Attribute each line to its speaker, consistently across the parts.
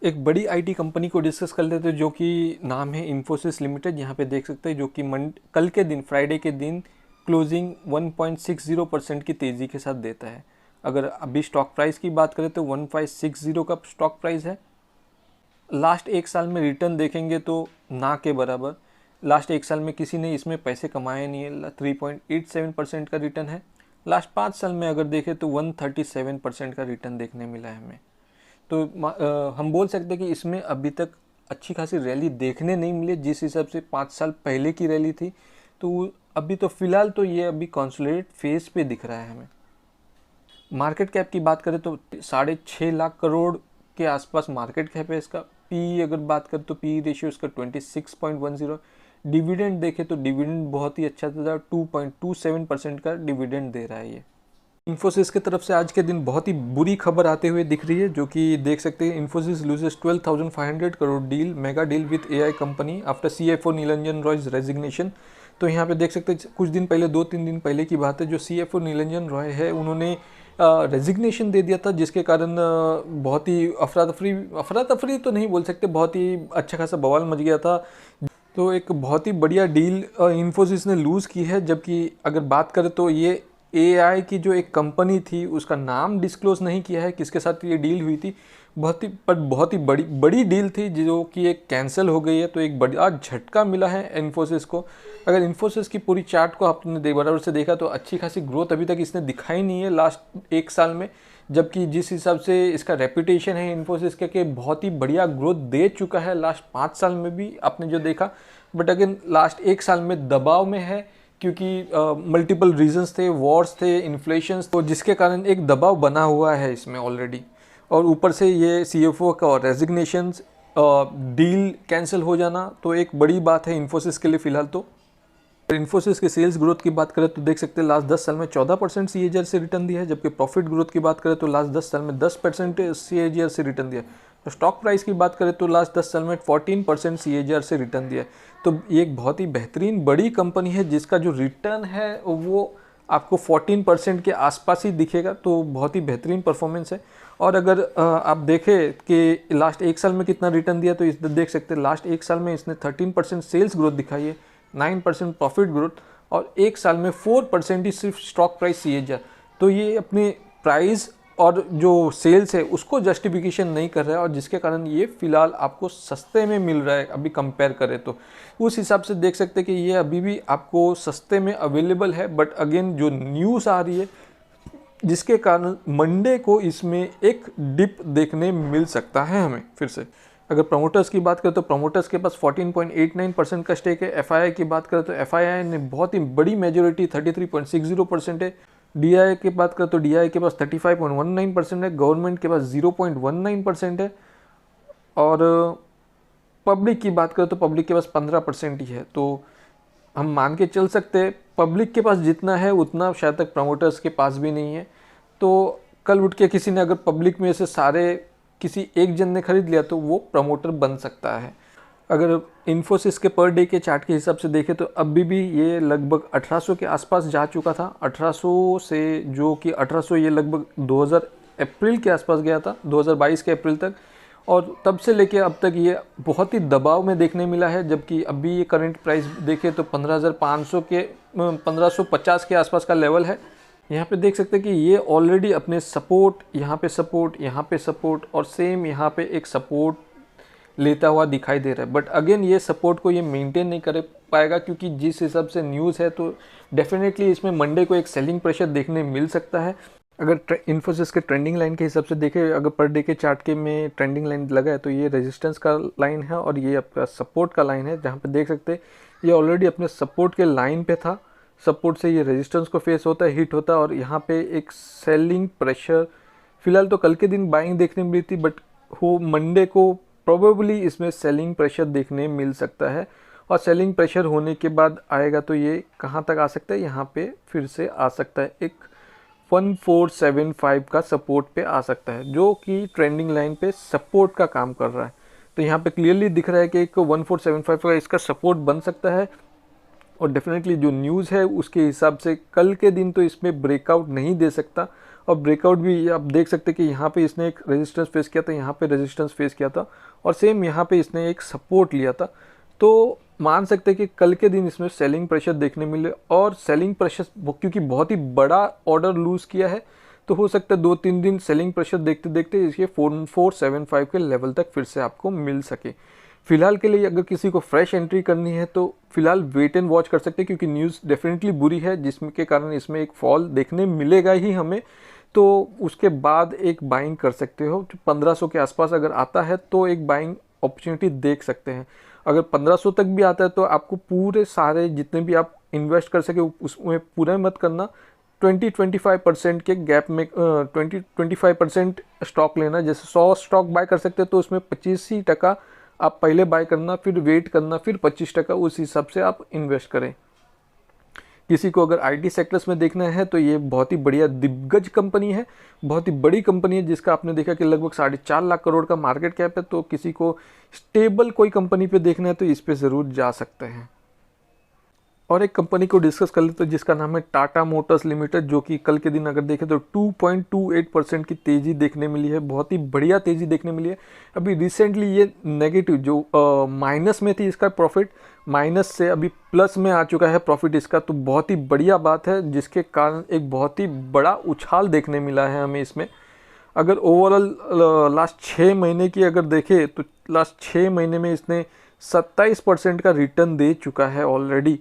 Speaker 1: एक बड़ी IT company को डिस्कस कर लेते हैं जो कि नाम है इन्फोसिस लिमिटेड। यहाँ पे देख सकते हैं जो कि कल के दिन फ्राइडे के दिन क्लोजिंग 1.60% की तेज़ी के साथ देता है। अगर अभी स्टॉक प्राइस की बात करें तो 1560 का स्टॉक प्राइस है। लास्ट एक साल में रिटर्न देखेंगे तो ना के बराबर, लास्ट एक साल में किसी ने इसमें पैसे कमाए नहीं है। 3.87% का रिटर्न है। लास्ट 5 साल में अगर देखें तो 137% का रिटर्न देखने मिला है हमें। तो हम बोल सकते हैं कि इसमें अभी तक अच्छी खासी रैली देखने नहीं मिली जिस हिसाब से 5 साल पहले की रैली थी। तो अभी तो फिलहाल तो ये अभी कंसोलिडेट फेज पे दिख रहा है हमें। मार्केट कैप की बात करें तो 6.5 लाख करोड़ के आसपास मार्केट कैप है इसका। पी अगर बात करें तो पी रेशियो इसका 26.10। डिविडेंड देखें तो डिविडेंड बहुत ही अच्छा था, 2.27% का डिविडेंड दे रहा है ये। इन्फोसिस की तरफ से आज के दिन बहुत ही बुरी खबर आते हुए दिख रही है, जो कि देख सकते हैं Infosys loses 12,500 crore deal, mega deal with AI company after CFO Nilanjan Roy's resignation. तो यहाँ पे देख सकते हैं कुछ दिन पहले, 2-3 दिन पहले की बात है, जो सीएफओ नीलंजन रॉय है उन्होंने रेजिग्नेशन दे दिया था, जिसके कारण बहुत ही अफरा तफरी तो नहीं बोल सकते, बहुत ही अच्छा खासा बवाल मच गया था। तो एक बहुत ही बढ़िया डील इन्फोसिस ने लूज़ की है। जबकि अगर बात करें तो ये एआई की जो एक कंपनी थी उसका नाम डिस्क्लोज नहीं किया है किसके साथ ये डील हुई थी, बहुत ही बड़ी डील थी जो कि एक कैंसिल हो गई है। तो एक बड़ा झटका मिला है इन्फोसिस को। अगर इन्फोसिस की पूरी चार्ट को आपने बराबर से देखा तो अच्छी खासी ग्रोथ अभी तक इसने दिखाई नहीं है लास्ट एक साल में। जबकि जिस हिसाब से इसका रेपुटेशन है इन्फोसिस का कि बहुत ही बढ़िया ग्रोथ दे चुका है लास्ट 5 साल में भी आपने जो देखा। बट अगेन लास्ट एक साल में दबाव में है क्योंकि मल्टीपल रीजंस थे, वॉर्स थे, इन्फ्लेशन, तो जिसके कारण एक दबाव बना हुआ है इसमें ऑलरेडी। और ऊपर से ये सीएफओ का रेजिग्नेशन, डील कैंसिल हो जाना तो एक बड़ी बात है इन्फोसिस के लिए फ़िलहाल। तो इन्फोसिस के सेल्स ग्रोथ की बात करें तो देख सकते हैं लास्ट 10 साल में 14% सीएजीआर से रिटर्न दिया है। जबकि प्रॉफिट ग्रोथ की बात करें तो लास्ट 10 साल में 10% सीएजीआर से रिटर्न दिया है। तो स्टॉक प्राइस की बात करें तो लास्ट 10 साल में 14% सीएजीआर से रिटर्न दिया है। तो ये एक बहुत ही बेहतरीन बड़ी कंपनी है जिसका जो रिटर्न है वो आपको 14% के आसपास ही दिखेगा। तो बहुत ही बेहतरीन परफॉर्मेंस है। और अगर आप देखें कि लास्ट एक साल में कितना रिटर्न दिया तो इस देख सकते हैं लास्ट एक साल में इसने 13% सेल्स ग्रोथ दिखाई है, 9% प्रॉफिट ग्रोथ और एक साल में 4% ही सिर्फ स्टॉक प्राइस सीएजीआर। तो ये अपने प्राइस और जो सेल्स है उसको जस्टिफिकेशन नहीं कर रहा है और जिसके कारण ये फिलहाल आपको सस्ते में मिल रहा है अभी कंपेयर करें तो। उस हिसाब से देख सकते हैं कि ये अभी भी आपको सस्ते में अवेलेबल है। बट अगेन जो न्यूज़ आ रही है जिसके कारण मंडे को इसमें एक डिप देखने मिल सकता है हमें फिर से। अगर प्रमोटर्स की बात करें तो प्रमोटर्स के पास 14.89% का स्टेक है। एफआईआई की बात करें तो एफआईआई ने बहुत ही बड़ी मेजोरिटी 33.60% है। डीआई की बात करें तो डीआई के पास 35.19% है। गवर्नमेंट के पास 0.19% है। और पब्लिक की बात करें तो पब्लिक के पास 15% ही है। तो हम मान के चल सकते हैं पब्लिक के पास जितना है उतना शायद तक प्रमोटर्स के पास भी नहीं है। तो कल उठ के किसी ने अगर पब्लिक में से सारे किसी एक जन ने खरीद लिया तो वो प्रमोटर बन सकता है। अगर इन्फोसिस के पर डे के चार्ट के हिसाब से देखें तो अभी भी ये लगभग 1800 के आसपास जा चुका था। 1800 से जो कि 1800 ये लगभग 2000 अप्रैल के आसपास गया था, 2022 के अप्रैल तक। और तब से लेके अब तक ये बहुत ही दबाव में देखने मिला है। जबकि अभी ये करंट प्राइस देखें तो 15,500 के 1550 के आसपास का लेवल है। यहाँ पे देख सकते हैं कि ये ऑलरेडी अपने सपोर्ट, यहाँ पे सपोर्ट, यहाँ पे सपोर्ट और सेम यहाँ पे एक सपोर्ट लेता हुआ दिखाई दे रहा है। बट अगेन ये सपोर्ट को ये मेंटेन नहीं कर पाएगा क्योंकि जिस हिसाब से न्यूज़ है तो डेफिनेटली इसमें मंडे को एक सेलिंग प्रेशर देखने मिल सकता है। अगर इन्फोसिस के ट्रेंडिंग लाइन के हिसाब से देखें, अगर पर डे के चार्ट के में ट्रेंडिंग लाइन लगा है तो ये रेजिस्टेंस का लाइन है और ये आपका सपोर्ट का लाइन है। जहाँ पे देख सकते हैं ये ऑलरेडी अपने सपोर्ट के लाइन पे था। सपोर्ट से ये रेजिस्टेंस को फेस होता है, हिट होता है और यहाँ पे एक सेलिंग प्रेशर फिलहाल तो कल के दिन बाइंग देखने मिली थी। बट वो मंडे को प्रोबेबली इसमें सेलिंग प्रेशर देखने मिल सकता है। और सेलिंग प्रेशर होने के बाद आएगा तो ये कहाँ तक आ सकता है, यहाँ पे फिर से आ सकता है, एक 1475 का सपोर्ट पे आ सकता है जो कि ट्रेंडिंग लाइन पे सपोर्ट का काम कर रहा है। तो यहाँ पे क्लियरली दिख रहा है कि एक 1475 का इसका सपोर्ट बन सकता है। और डेफिनेटली जो न्यूज़ है उसके हिसाब से कल के दिन तो इसमें ब्रेकआउट नहीं दे सकता और ब्रेकआउट भी आप देख सकते हैं कि यहाँ पे इसने एक रेजिस्टेंस फेस किया था, यहाँ पे रेजिस्टेंस फेस किया था और सेम यहाँ पे इसने एक सपोर्ट लिया था। तो मान सकते हैं कि कल के दिन इसमें सेलिंग प्रेशर देखने मिले और सेलिंग प्रेशर क्योंकि बहुत ही बड़ा ऑर्डर लूज़ किया है तो हो सकता है 2-3 दिन सेलिंग प्रेशर देखते देखते इसके 4475 के लेवल तक फिर से आपको मिल सके। फिलहाल के लिए अगर किसी को फ्रेश एंट्री करनी है तो फिलहाल वेट एंड वॉच कर सकते हैं, क्योंकि न्यूज़ डेफिनेटली बुरी है जिसके कारण इसमें एक फॉल देखने मिलेगा ही हमें। तो उसके बाद एक बाइंग कर सकते हो, 1500 के आसपास अगर आता है तो एक बाइंग अपॉर्चुनिटी देख सकते हैं। अगर 1500 तक भी आता है तो आपको पूरे सारे जितने भी आप इन्वेस्ट कर सके उसमें पूरा मत करना, 20-25% के गैप में 20-25% स्टॉक लेना। जैसे 100 स्टॉक बाय कर सकते हैं तो उसमें 25% आप पहले बाय करना, फिर वेट करना, फिर 25% उस हिसाब से आप इन्वेस्ट करें। किसी को अगर आईटी सेक्टर्स में देखना है तो ये बहुत ही बढ़िया दिग्गज कंपनी है, बहुत ही बड़ी कंपनी है जिसका आपने देखा कि लगभग 4.5 लाख करोड़ का मार्केट कैप है। तो किसी को स्टेबल कोई कंपनी पे देखना है तो इस पे ज़रूर जा सकते हैं। और एक कंपनी को डिस्कस कर लेते हैं जिसका नाम है टाटा मोटर्स लिमिटेड, जो कि कल के दिन अगर देखें तो 2.28% की तेज़ी देखने मिली है, बहुत ही बढ़िया तेज़ी देखने मिली है। अभी रिसेंटली ये नेगेटिव जो माइनस में थी इसका प्रॉफिट, माइनस से अभी प्लस में आ चुका है प्रॉफिट इसका, तो बहुत ही बढ़िया बात है जिसके कारण एक बहुत ही बड़ा उछाल देखने मिला है हमें इसमें। अगर ओवरऑल लास्ट 6 महीने की अगर देखें तो लास्ट 6 महीने में इसने 27% का रिटर्न दे चुका है ऑलरेडी।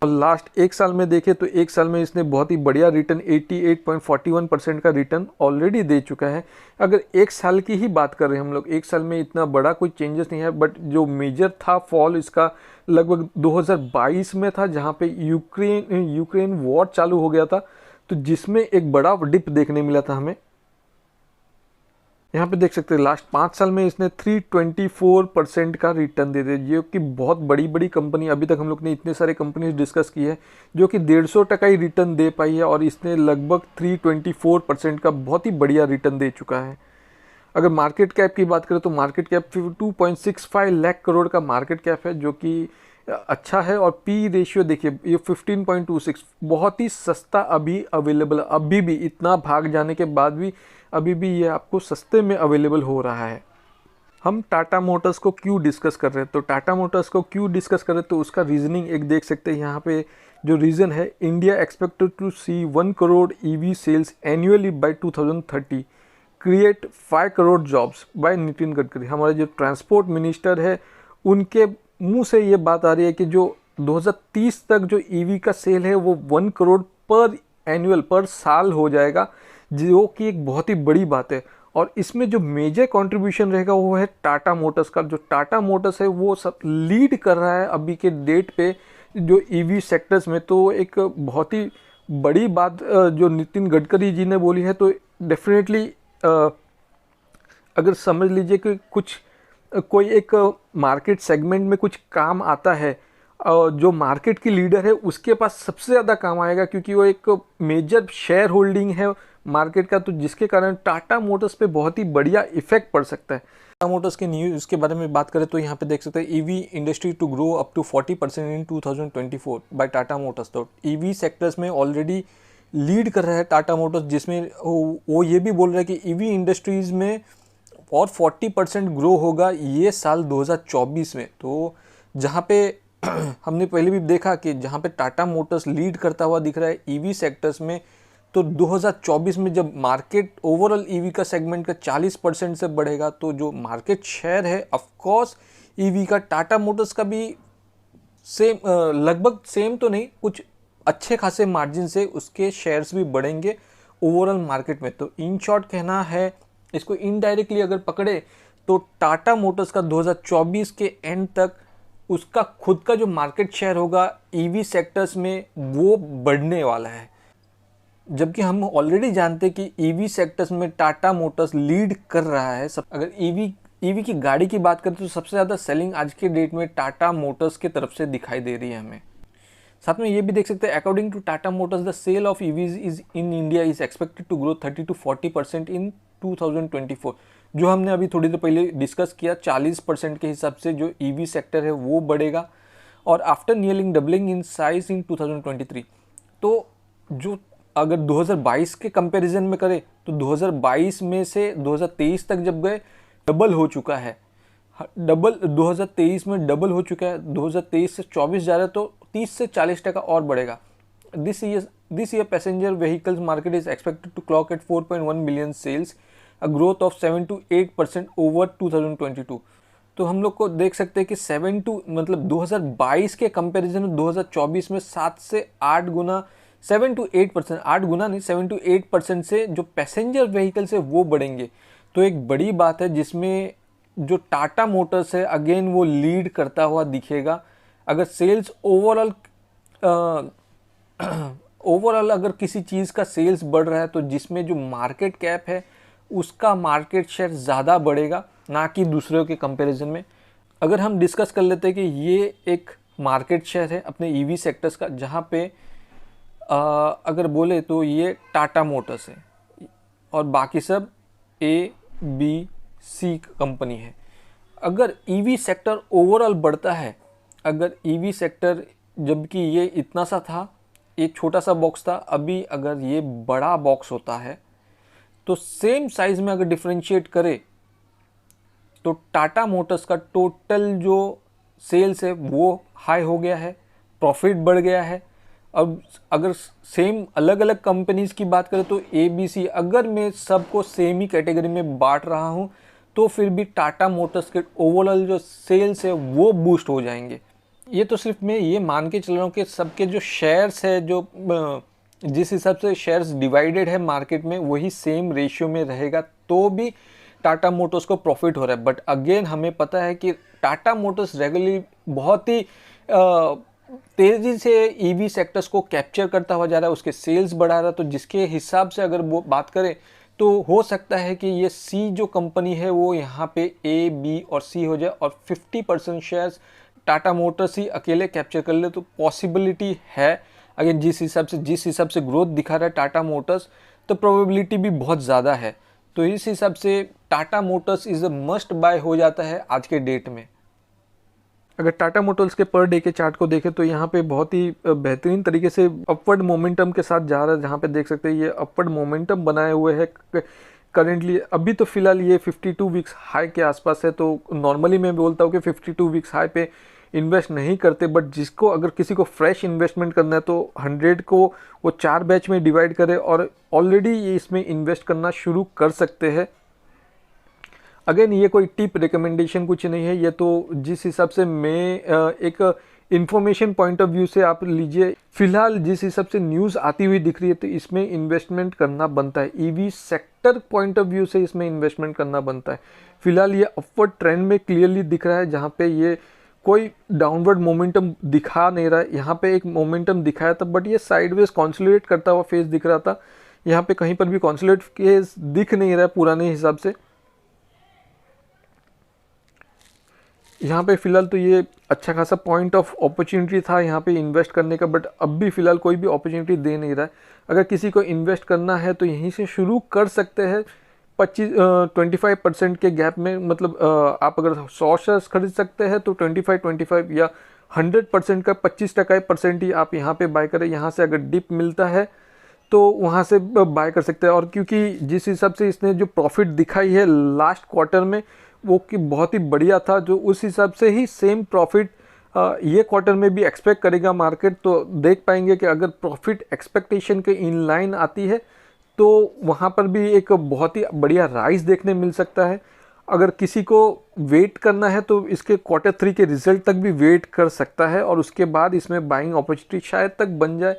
Speaker 1: और लास्ट 1 साल में देखें तो 1 साल में इसने बहुत ही बढ़िया रिटर्न 88.41% का रिटर्न ऑलरेडी दे चुका है। अगर 1 साल की ही बात कर रहे हैं हम लोग, 1 साल में इतना बड़ा कोई चेंजेस नहीं है, बट जो मेजर था फॉल इसका लगभग 2022 में था, जहां पे यूक्रेन वॉर चालू हो गया था, तो जिसमें एक बड़ा डिप देखने मिला था हमें। यहाँ पे देख सकते हैं लास्ट 5 साल में इसने 324% का रिटर्न दे दिया, जो कि बहुत बड़ी बड़ी कंपनी, अभी तक हम लोग ने इतने सारे कंपनीज डिस्कस की है जो कि 150% ही रिटर्न दे पाई है, और इसने लगभग 324% का बहुत ही बढ़िया रिटर्न दे चुका है। अगर मार्केट कैप की बात करें तो मार्केट कैप 2.65 लाख करोड़ का मार्केट कैप है, जो कि अच्छा है। और पी रेशियो देखिए ये 15.26, बहुत ही सस्ता अभी अवेलेबल, अभी भी इतना भाग जाने के बाद भी अभी भी ये आपको सस्ते में अवेलेबल हो रहा है। हम टाटा मोटर्स को क्यों डिस्कस कर रहे हैं, तो टाटा मोटर्स को क्यों डिस्कस कर रहे हैं तो उसका रीजनिंग एक देख सकते हैं यहाँ पे। जो रीज़न है, India expected to see 1 crore EV sales annually by 2030, create 5 crore jobs by Nitin Gadkari. हमारे जो ट्रांसपोर्ट मिनिस्टर है उनके मुंह से ये बात आ रही है कि जो 2030 तक जो ईवी का सेल है वो 1 करोड़ पर एनुअल, पर साल हो जाएगा, जो कि एक बहुत ही बड़ी बात है। और इसमें जो मेजर कंट्रीब्यूशन रहेगा वो है टाटा मोटर्स का। जो टाटा मोटर्स है वो सब लीड कर रहा है अभी के डेट पे जो ईवी सेक्टर्स में। तो एक बहुत ही बड़ी बात जो नितिन गडकरी जी ने बोली है, तो डेफिनेटली अगर समझ लीजिए कि कोई एक मार्केट सेगमेंट में कुछ काम आता है, जो मार्केट की लीडर है उसके पास सबसे ज़्यादा काम आएगा, क्योंकि वो एक मेजर शेयर होल्डिंग है मार्केट का, तो जिसके कारण टाटा मोटर्स पे बहुत ही बढ़िया इफेक्ट पड़ सकता है। टाटा मोटर्स के न्यूज़ के बारे में बात करें तो यहाँ पे देख सकते हैं EV industry to grow up to 40% in 2024 by Tata motors. तो ईवी सेक्टर्स में ऑलरेडी लीड कर रहा है टाटा मोटर्स, जिसमें वो ये भी बोल रहा है कि ईवी इंडस्ट्रीज में और 40% ग्रो होगा ये साल 2024 में। तो जहाँ पे हमने पहले भी देखा कि जहाँ पे टाटा मोटर्स लीड करता हुआ दिख रहा है ईवी सेक्टर्स में, तो 2024 में जब मार्केट ओवरऑल ईवी का सेगमेंट का 40% से बढ़ेगा, तो जो मार्केट शेयर है ऑफकोर्स ईवी का टाटा मोटर्स का भी सेम, लगभग सेम तो नहीं, कुछ अच्छे खासे मार्जिन से उसके शेयर्स भी बढ़ेंगे ओवरऑल मार्केट में। तो इन शॉर्ट कहना है, इसको इनडायरेक्टली अगर पकड़े तो टाटा मोटर्स का 2024 के एंड तक उसका खुद का जो मार्केट शेयर होगा ईवी सेक्टर्स में वो बढ़ने वाला है। जबकि हम ऑलरेडी जानते हैं कि ईवी सेक्टर्स में टाटा मोटर्स लीड कर रहा है। अगर ईवी की गाड़ी की बात करें तो सबसे ज़्यादा सेलिंग आज के डेट में टाटा मोटर्स की तरफ से दिखाई दे रही है हमें। साथ में ये भी देख सकते हैं, according to Tata motors the sale of EVs is in India is expected to grow 30 to 40% in 2024। जो हमने अभी थोड़ी देर पहले डिस्कस किया, 40% के हिसाब से जो ईवी सेक्टर है वो बढ़ेगा, और after nearing doubling in size in 2023। तो जो अगर 2022 के कंपैरिजन में करें तो 2022 में से 2023 तक जब गए डबल हो चुका है। डबल 2023 में डबल हो चुका है, 2023 से 24 जा रहा है तो 30 से 40% और बढ़ेगा। This year passenger vehicles market is expected to clock at 4.1 billion sales, a growth of 7 to 8% over 2022। तो हम लोग को देख सकते हैं कि 2022 के कंपैरिजन में 2024 में 7 से 8 गुना, 7 to 8%, 8 गुना नहीं, 7 to 8% से जो पैसेंजर व्हीकल्स है वो बढ़ेंगे। तो एक बड़ी बात है जिसमें जो टाटा मोटर्स है अगेन वो लीड करता हुआ दिखेगा। अगर सेल्स ओवरऑल अगर किसी चीज़ का सेल्स बढ़ रहा है तो जिसमें जो मार्केट कैप है उसका मार्केट शेयर ज़्यादा बढ़ेगा, ना कि दूसरों के कंपैरिजन में। अगर हम डिस्कस कर लेते हैं कि ये एक मार्केट शेयर है अपने ईवी सेक्टर्स का, जहाँ पे अगर बोले तो ये टाटा मोटर्स है और बाकी सब ABC कंपनी है। अगर ईवी सेक्टर ओवरऑल बढ़ता है, अगर ईवी सेक्टर जबकि ये इतना सा था, ये छोटा सा बॉक्स था, अभी अगर ये बड़ा बॉक्स होता है तो सेम साइज में अगर डिफरेंशिएट करे तो टाटा मोटर्स का टोटल जो सेल्स है वो हाई हो गया है, प्रॉफिट बढ़ गया है। अब अगर सेम अलग अलग कंपनीज की बात करें तो ABC, अगर मैं सबको सेम ही कैटेगरी में बांट रहा हूँ तो फिर भी टाटा मोटर्स के ओवरऑल जो सेल्स है वो बूस्ट हो जाएंगे। ये तो सिर्फ मैं ये मान के चल रहा हूँ कि सबके जो शेयर्स है, जो जिस हिसाब से शेयर्स डिवाइडेड है मार्केट में वही सेम रेशियो में रहेगा तो भी टाटा मोटर्स को प्रॉफिट हो रहा है। बट अगेन हमें पता है कि टाटा मोटर्स रेगुलरली बहुत ही तेज़ी से ईवी सेक्टर्स को कैप्चर करता हुआ जा रहा है, उसके सेल्स बढ़ा रहा है। तो जिसके हिसाब से अगर वो बात करें तो हो सकता है कि ये C जो कंपनी है वो यहाँ पे A, B और C हो जाए और 50% शेयर्स टाटा मोटर्स ही अकेले कैप्चर कर ले, तो पॉसिबिलिटी है। अगर जिस हिसाब से ग्रोथ दिखा रहा है टाटा मोटर्स तो प्रोबेबिलिटी भी बहुत ज़्यादा है। तो इस हिसाब से Tata Motors is a must buy हो जाता है आज के डेट में। अगर टाटा मोटर्स के पर डे के चार्ट को देखें तो यहाँ पे बहुत ही बेहतरीन तरीके से अपवर्ड मोमेंटम के साथ जा रहा है, जहाँ पे देख सकते हैं ये अपवर्ड मोमेंटम बनाए हुए है करेंटली। अभी तो फिलहाल ये 52 वीक्स हाई के आसपास है। तो नॉर्मली मैं बोलता हूँ कि 52 वीक्स हाई पे इन्वेस्ट नहीं करते, बट जिसको अगर किसी को फ्रेश इन्वेस्टमेंट करना है तो 100 को वो 4 बैच में डिवाइड करे और ऑलरेडी ये इसमें इन्वेस्ट करना शुरू कर सकते हैं। अगेन ये कोई टिप रिकमेंडेशन कुछ नहीं है, ये तो जिस हिसाब से मैं एक इन्फॉर्मेशन पॉइंट ऑफ व्यू से आप लीजिए। फिलहाल जिस हिसाब से न्यूज़ आती हुई दिख रही है तो इसमें इन्वेस्टमेंट करना बनता है, EV sector point of view से इसमें इन्वेस्टमेंट करना बनता है। फिलहाल ये अपवर्ड ट्रेंड में क्लियरली दिख रहा है, जहाँ पे ये कोई डाउनवर्ड मोमेंटम दिखा नहीं रहा है। यहाँ पे एक मोमेंटम दिखाया था बट ये साइडवेज कॉन्सोलिडेट करता हुआ फेस दिख रहा था, यहाँ पे कहीं पर भी कॉन्सोलिडेट फेस दिख नहीं रहा है पुराने हिसाब से। यहाँ पे फिलहाल तो ये अच्छा खासा पॉइंट ऑफ अपॉर्चुनिटी था यहाँ पे इन्वेस्ट करने का, बट अब भी फिलहाल कोई भी अपॉर्चुनिटी दे नहीं रहा है। अगर किसी को इन्वेस्ट करना है तो यहीं से शुरू कर सकते हैं 25% के गैप में। मतलब आप अगर 100 शेयर्स खरीद सकते हैं तो 25 या 100% का 25% ही आप यहाँ पे बाय करें। यहाँ से अगर डिप मिलता है तो वहाँ से बाय कर सकते हैं। और क्योंकि जिस हिसाब से इसने जो प्रॉफिट दिखाई है लास्ट क्वार्टर में वो कि बहुत ही बढ़िया था, जो उस हिसाब से ही सेम प्रॉफिट ये क्वार्टर में भी एक्सपेक्ट करेगा मार्केट। तो देख पाएंगे कि अगर प्रॉफिट एक्सपेक्टेशन के इन लाइन आती है तो वहाँ पर भी एक बहुत ही बढ़िया राइज देखने मिल सकता है। अगर किसी को वेट करना है तो इसके Q3 के रिजल्ट तक भी वेट कर सकता है और उसके बाद इसमें बाइंग अपॉर्चुनिटी शायद तक बन जाए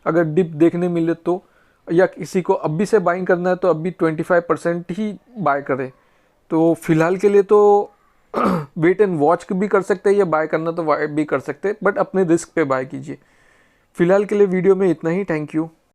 Speaker 1: अगर डिप देखने मिले तो। या किसी को अभी से बाइंग करना है तो अभी 25% ही बाय करें। तो फिलहाल के लिए तो वेट एंड वॉच भी कर सकते हैं, या बाय करना तो बाय भी कर सकते हैं, बट अपने रिस्क पे बाय कीजिए। फिलहाल के लिए वीडियो में इतना ही। Thank you.